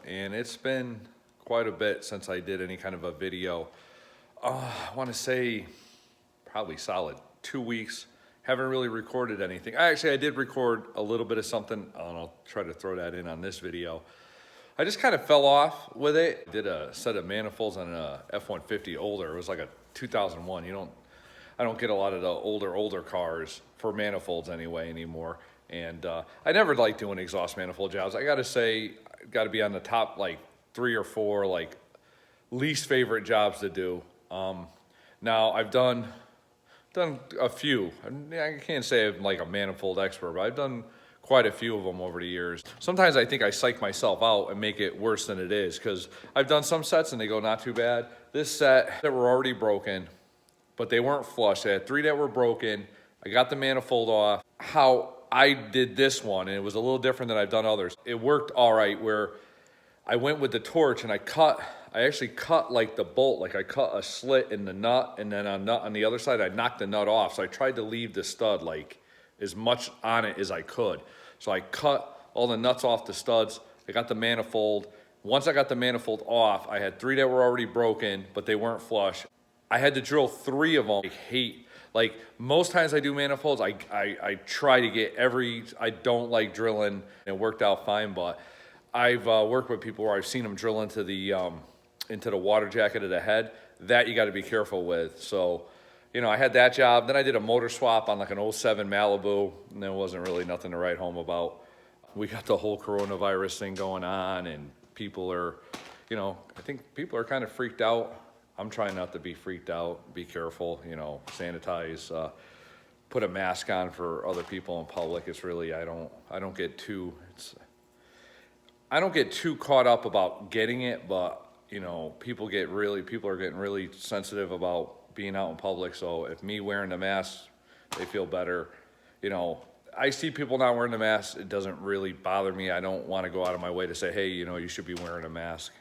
and it's been quite a bit since I did any kind of a video. I want to say probably solid 2 weeks. Haven't really recorded anything. I did record a little bit of something, and I'll try to throw that in on this video. I just kind of fell off with it. Did a set of manifolds on a F-150 older. It was like a 2001. I don't get a lot of the older cars for manifolds anymore. And I never liked doing exhaust manifold jobs. I gotta say, gotta be on the top like 3 or 4 like least favorite jobs to do. Now I've done a few. I can't say I'm like a manifold expert, but I've done quite a few of them over the years. Sometimes I think I psych myself out and make it worse than it is, because I've done some sets and they go not too bad. This set that were already broken, but they weren't flush. I had 3 that were broken. I got the manifold off. How I did this one, and it was a little different than I've done others. It worked all right, where I went with the torch and I actually cut like the bolt, like I cut a slit in the nut, and then on the other side I knocked the nut off. So I tried to leave the stud like as much on it as I could. So I cut all the nuts off the studs. I got the manifold. Once I got the manifold off, I had 3 that were already broken, but they weren't flush. I had to drill 3 of them. I hate, like most times I do manifolds, I try to get I don't like drilling. It worked out fine, but I've worked with people where I've seen them drill into the water jacket of the head. That you got to be careful with. So, I had that job. Then I did a motor swap on like an '07 Malibu, and there wasn't really nothing to write home about. We got the whole coronavirus thing going on, and people are, I think people are kind of freaked out. I'm trying not to be freaked out. Be careful, sanitize, put a mask on for other people in public. It's really, I don't get too caught up about getting it, but people are getting really sensitive about being out in public. So if me wearing the mask, they feel better. I see people not wearing the mask. It doesn't really bother me. I don't want to go out of my way to say, hey, you should be wearing a mask.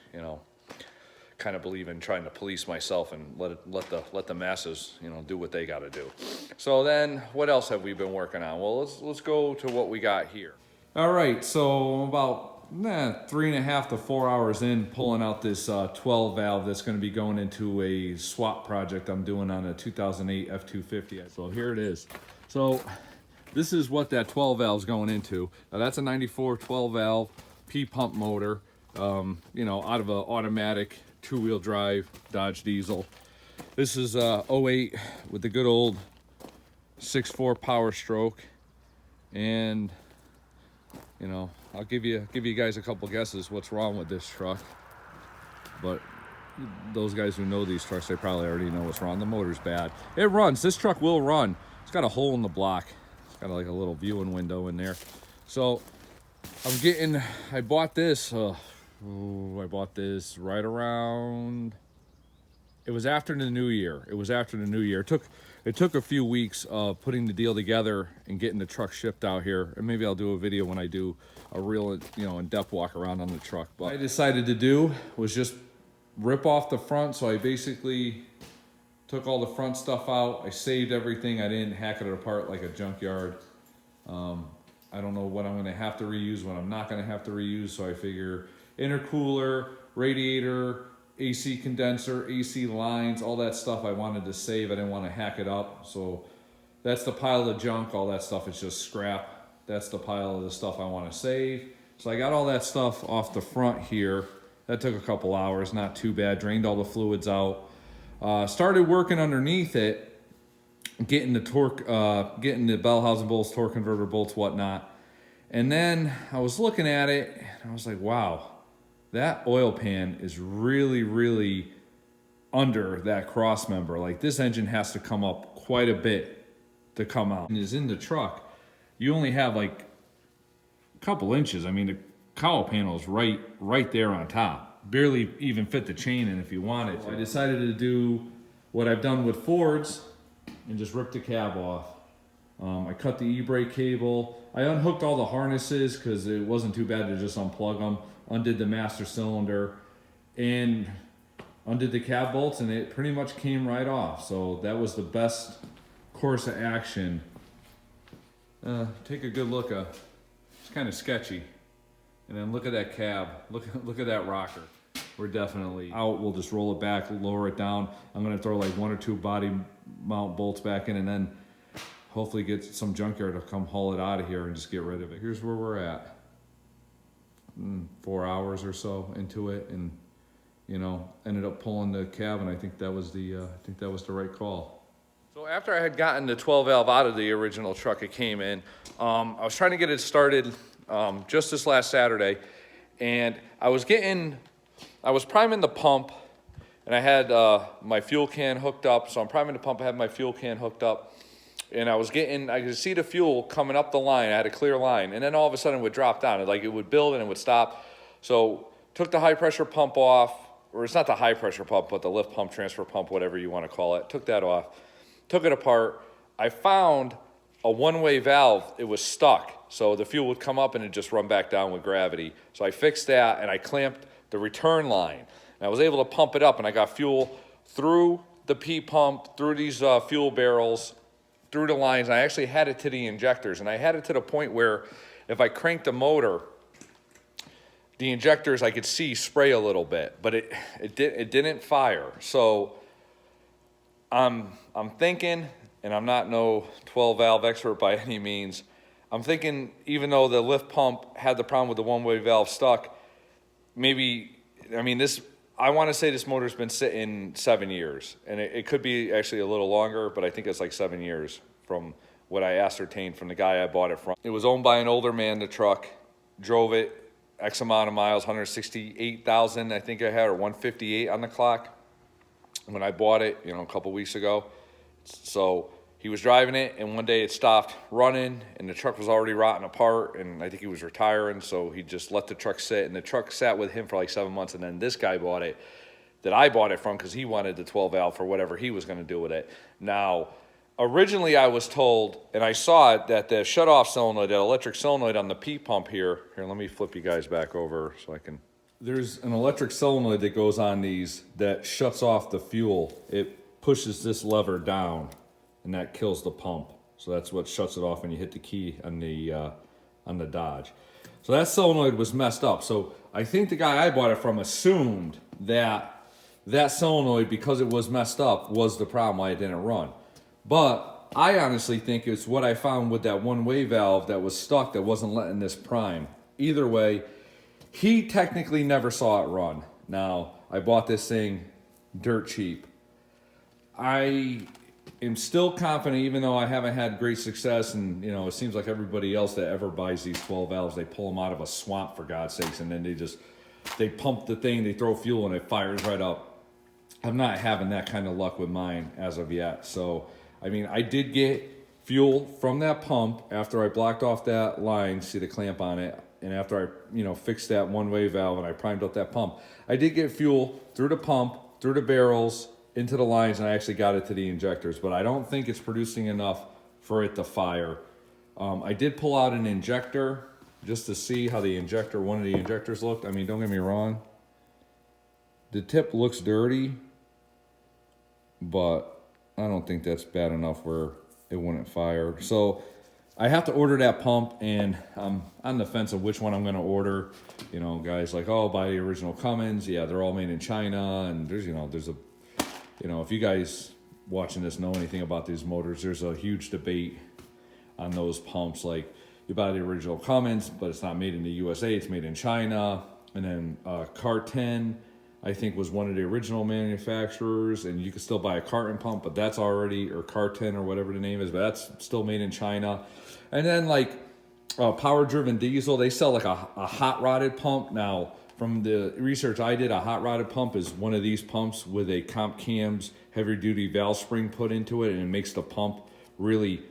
Kind of believe in trying to police myself and let the masses, do what they got to do. So then, what else have we been working on? Well, let's go to what we got here. All right, so about 3.5 to 4 hours in, pulling out this 12 valve that's going to be going into a swap project I'm doing on a 2008 F-250. So here it is. So this is what that 12 valve's going into. Now that's a 94 12 valve P-pump motor, out of an automatic 2-wheel drive Dodge diesel. This is 08 with the good old 6.4 Power Stroke, and I'll give you guys a couple guesses what's wrong with this truck. But those guys who know these trucks, they probably already know what's wrong. The motor's bad. It runs. This truck will run. It's got a hole in the block. It's got like a little viewing window in there. So I bought this. I bought this right around. It was after the new year. It took a few weeks of putting the deal together and getting the truck shipped out here. And maybe I'll do a video when I do a real, in-depth walk around on the truck. But what I decided to do was just rip off the front. So I basically took all the front stuff out. I saved everything. I didn't hack it apart like a junkyard. I don't know what I'm gonna have to reuse, what I'm not gonna have to reuse. So I figure intercooler, radiator, AC condenser, AC lines, all that stuff I wanted to save. I didn't want to hack it up. So that's the pile of junk. All that stuff is just scrap. That's the pile of the stuff I want to save. So I got all that stuff off the front here. That took a couple hours, not too bad. Drained all the fluids out. Started working underneath it, getting the torque, getting the Bellhausen bolts, torque converter bolts, whatnot. And then I was looking at it and I was like, wow, that oil pan is really, really under that cross member. Like, this engine has to come up quite a bit to come out. And is in the truck, you only have like a couple inches. I mean, the cowl panel is right there on top. Barely even fit the chain in if you wanted to. I decided to do what I've done with Fords and just rip the cab off. I cut the e-brake cable. I unhooked all the harnesses because it wasn't too bad to just unplug them. Undid the master cylinder and undid the cab bolts, and it pretty much came right off. So that was the best course of action. Take a good look. It's kind of sketchy. And then look at that cab. Look at that rocker. We're definitely out. We'll just roll it back, lower it down. I'm gonna throw like 1 or 2 body mount bolts back in, and then hopefully get some junkyard to come haul it out of here and just get rid of it. Here's where we're at. 4 hours or so into it, and ended up pulling the cab, and I think that was the right call. So after I had gotten the 12 valve out of the original truck it came in, I was trying to get it started just this last Saturday, and I was priming the pump, and I had my fuel can hooked up. So I'm priming the pump, I had my fuel can hooked up, and I could see the fuel coming up the line. I had a clear line, and then all of a sudden it would drop down. It would build and it would stop. So took the high pressure pump off, or it's not the high pressure pump, but the lift pump, transfer pump, whatever you want to call it. Took that off, took it apart. I found a one-way valve. It was stuck. So the fuel would come up and it'd just run back down with gravity. So I fixed that, and I clamped the return line. And I was able to pump it up, and I got fuel through the P pump, through these fuel barrels, through the lines. And I actually had it to the injectors, and I had it to the point where if I cranked the motor, the injectors I could see spray a little bit, but it didn't fire. So I'm thinking, and I'm not no 12 valve expert by any means, I'm thinking even though the lift pump had the problem with the one-way valve stuck, I want to say this motor's been sitting 7 years, and it could be actually a little longer, but I think it's like 7 years from what I ascertained from the guy I bought it from. It was owned by an older man, the truck, drove it X amount of miles, 168,000 I think I had, or 158 on the clock when I bought it, a couple weeks ago. So he was driving it, and one day it stopped running, and the truck was already rotting apart, and I think he was retiring, so he just let the truck sit, and the truck sat with him for like 7 months, and then this guy bought it, that I bought it from, because he wanted the 12 valve for whatever he was going to do with it. Now, originally I was told, and I saw it, that the shutoff solenoid, that electric solenoid on the P pump here, let me flip you guys back over so I can. There's an electric solenoid that goes on these that shuts off the fuel. It pushes this lever down, and that kills the pump. So that's what shuts it off when you hit the key on the Dodge. So that solenoid was messed up. So I think the guy I bought it from assumed that solenoid, because it was messed up, was the problem why it didn't run. But I honestly think it's what I found with that one-way valve that was stuck, that wasn't letting this prime. Either way, he technically never saw it run. Now, I bought this thing dirt cheap. I am still confident, even though I haven't had great success, and it seems like everybody else that ever buys these 12 valves, they pull them out of a swamp, for God's sakes, and then they pump the thing, they throw fuel, and it fires right up. I'm not having that kind of luck with mine as of yet. So I did get fuel from that pump after I blocked off that line, see the clamp on it, and after I, fixed that one-way valve and I primed up that pump. I did get fuel through the pump, through the barrels, into the lines, and I actually got it to the injectors, but I don't think it's producing enough for it to fire. I did pull out an injector just to see how one of the injectors looked. Don't get me wrong. The tip looks dirty, but I don't think that's bad enough where it wouldn't fire. So I have to order that pump, and I'm on the fence of which one I'm going to order. Guys like, oh, buy the original Cummins. Yeah, they're all made in China, and there's if you guys watching this know anything about these motors, there's a huge debate on those pumps. Like, you buy the original Cummins, but it's not made in the USA, it's made in China. And then Carten, I think, was one of the original manufacturers, and you could still buy a Carten pump, but that's already, or Carten or whatever the name is, but that's still made in China. And then Power Driven Diesel, they sell like a hot rodded pump. Now, from the research I did, a hot rodded pump is one of these pumps with a Comp Cams heavy duty valve spring put into it, and it makes the pump really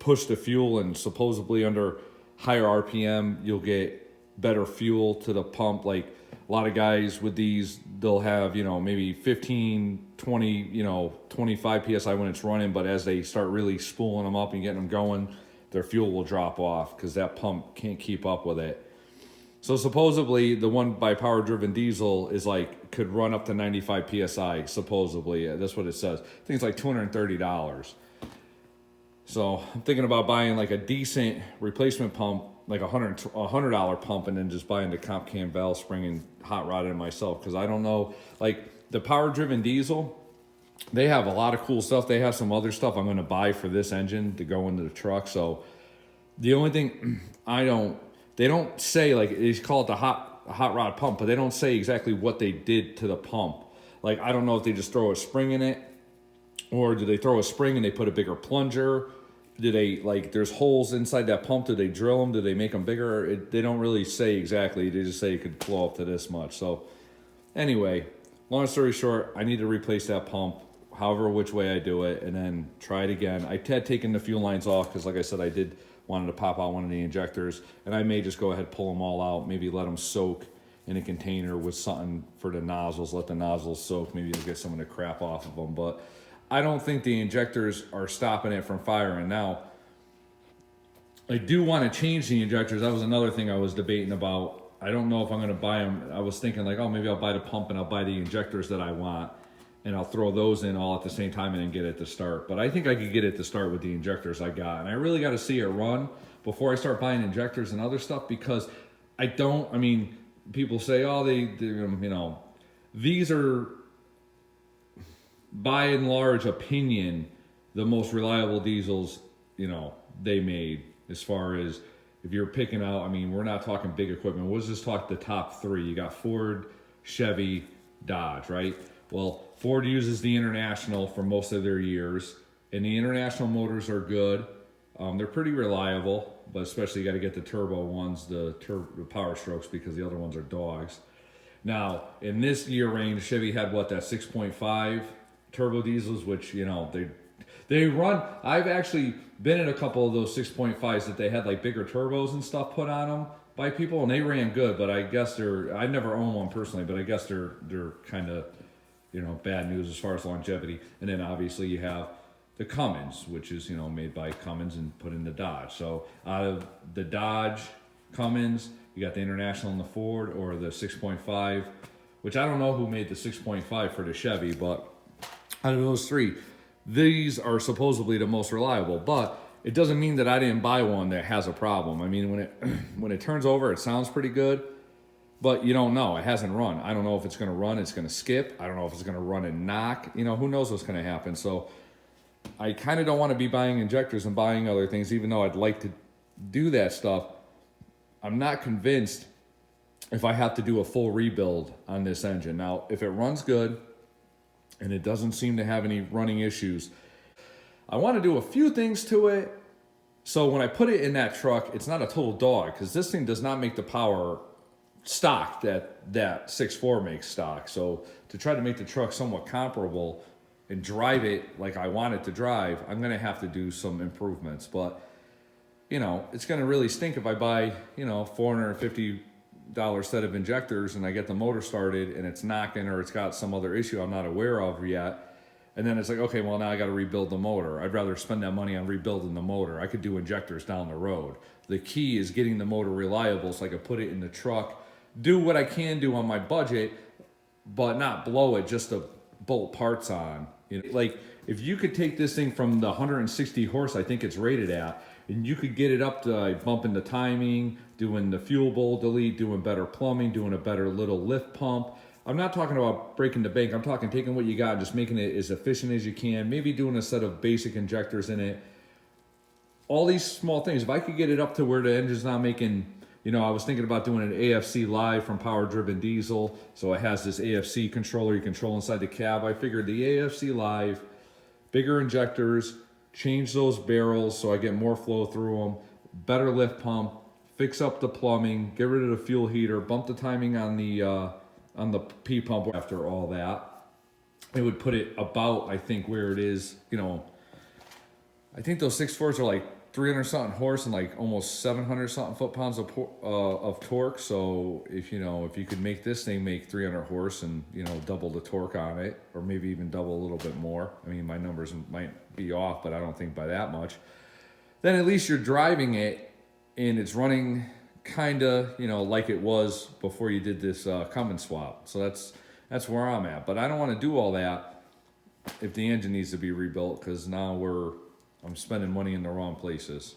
push the fuel, and supposedly under higher RPM you'll get better fuel to the pump. Like, a lot of guys with these, they'll have maybe 15, 20, 25 psi when it's running, but as they start really spooling them up and getting them going, their fuel will drop off because that pump can't keep up with it. So supposedly the one by Power Driven Diesel is could run up to 95 psi, supposedly. That's what it says. I think it's like $230. So I'm thinking about buying a decent replacement pump, like $100 pump and then just buying the comp cam valve spring and hot rodding it myself, because I don't know, like the power driven diesel, they have a lot of cool stuff. They have some other stuff I'm going to buy for this engine to go into the truck. So the only thing they don't say, like, they call it the hot rod pump, but they don't say exactly what they did to the pump. Like, I don't know if they just throw a spring in it, or do they throw a spring and they put a bigger plunger? Do they, like, there's holes inside that pump? Do they drill them? Do they make them bigger? They don't really say exactly. They just say it could flow up to this much. So anyway, long story short, I need to replace that pump, however which way I do it, and then try it again. I had taken the fuel lines off because, like I said, I wanted to pop out one of the injectors, and I may just go ahead, pull them all out, maybe let them soak in a container with something for the nozzles, let the nozzles soak, maybe it'll get some of the crap off of them. But I don't think the injectors are stopping it from firing. Now, I do want to change the injectors. That was another thing I was debating about. I don't know if I'm going to buy them. I was thinking like, oh, maybe I'll buy the pump and I'll buy the injectors that I want, and I'll throw those in all at the same time and then get it to start. But I think I could get it to start with the injectors I got. And I really got to see it run before I start buying injectors and other stuff, because I mean, people say, oh, these are, by and large opinion, the most reliable diesels, they made, as far as if you're picking out, I mean, we're not talking big equipment. We'll just talk the top three. You got Ford, Chevy, Dodge, right? Well, Ford uses the International for most of their years, and the International motors are good. They're pretty reliable, but especially you got to get the turbo ones, the Power Strokes, because the other ones are dogs. Now, in this year range, Chevy had that 6.5 turbo diesels, which, they run. I've actually been in a couple of those 6.5s that they had like bigger turbos and stuff put on them by people, and they ran good, but I guess I never owned one personally, but I guess they're kind of, bad news as far as longevity. And then obviously you have the Cummins, which is, made by Cummins and put in the Dodge. So out of the Dodge, Cummins, you got the International and the Ford, or the 6.5, which I don't know who made the 6.5 for the Chevy, but out of those three, these are supposedly the most reliable. But it doesn't mean that I didn't buy one that has a problem. I mean, when it turns over, it sounds pretty good, but you don't know. It hasn't run. I don't know if it's going to run, it's going to skip. I don't know if it's going to run and knock. Who knows what's going to happen. So I kind of don't want to be buying injectors and buying other things, even though I'd like to do that stuff. I'm not convinced if I have to do a full rebuild on this engine. Now, if it runs good and it doesn't seem to have any running issues, I want to do a few things to it. So when I put it in that truck, it's not a total dog, because this thing does not make the power stock that 6.4 makes stock. So to try to make the truck somewhat comparable and drive it like I want it to drive, I'm going to have to do some improvements. But, it's going to really stink if I buy, $450 set of injectors and I get the motor started and it's knocking, or it's got some other issue I'm not aware of yet. And then it's like, okay, well, now I got to rebuild the motor. I'd rather spend that money on rebuilding the motor. I could do injectors down the road. The key is getting the motor reliable so I could put it in the truck, do what I can do on my budget, but not blow it just to bolt parts on. Like, if you could take this thing from the 160 horse I think it's rated at, and you could get it up to bumping the timing, doing the fuel bowl delete, doing better plumbing, doing a better little lift pump. I'm not talking about breaking the bank. I'm talking taking what you got and just making it as efficient as you can, maybe doing a set of basic injectors in it. All these small things. If I could get it up to where the engine's not making, I was thinking about doing an AFC Live from Power Driven Diesel. So it has this AFC controller you control inside the cab. I figured the AFC Live, bigger injectors, change those barrels so I get more flow through them, better lift pump, fix up the plumbing, get rid of the fuel heater, bump the timing on the P pump. After all that, it would put it about, I think, where it is. I think those 6.4s are like 300 something horse and like almost 700 something foot-pounds of torque. So if you could make this thing make 300 horse and double the torque on it, or maybe even double a little bit more. I mean, my numbers might be off, but I don't think by that much. Then at least you're driving it and it's running kind of like it was before you did this Cummins swap. So that's where I'm at. But I don't want to do all that if the engine needs to be rebuilt, because now I'm spending money in the wrong places.